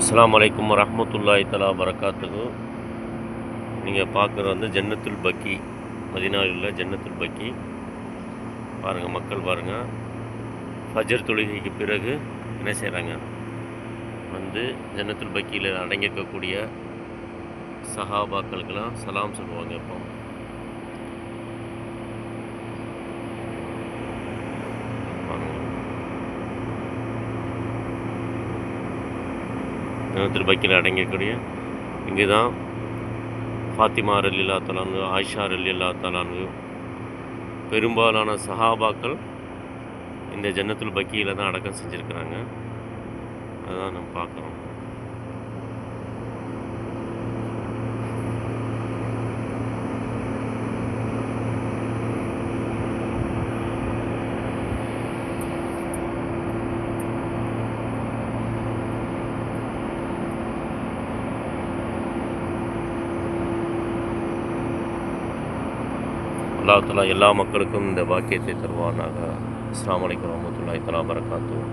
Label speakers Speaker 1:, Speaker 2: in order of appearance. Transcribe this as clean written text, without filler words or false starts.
Speaker 1: அஸ்ஸலாமு அலைக்கும் வரஹ்மத்துல்லாஹி தஆலா வரகாத்துஹு. நீங்கள் பார்க்குறது வந்து ஜன்னத்துல் பக்கி, மதீனாவில் உள்ள ஜன்னத்துல் பக்கி. பாருங்கள், மக்கள் பாருங்கள், ஃபஜர் தொழுகைக்கு பிறகு என்ன செய்கிறாங்க, வந்து ஜன்னத்துல் பக்கியில் அடங்கியிருக்கக்கூடிய சஹாபாக்களுக்கெல்லாம் சலாம் சொல்லுவாங்க. இப்போ ஜன்னத்துல் பக்கியில் அடங்கியக்கூடிய இங்கே தான் ஃபாத்திமா ரலியல்லாஹு தஆலா அன்ஹு, ஆயிஷா ரலியல்லாஹு தஆலா அன்ஹு, பெரும்பாலான சஹாபாக்கள் இந்த ஜன்னத்துல் பக்கியில் தான் அடக்கம் செஞ்சுருக்கிறாங்க. அதுதான் நம்ம பார்க்குறோம். அல்லாஹ் தஆலா எல்லா மக்களுக்கும் இந்த பாக்கியத்தை தருவானாக. அஸ்ஸலாமு அலைக்கும் வரஹ்மத்துல்லாஹி தஆலா வரகாத்துஹு.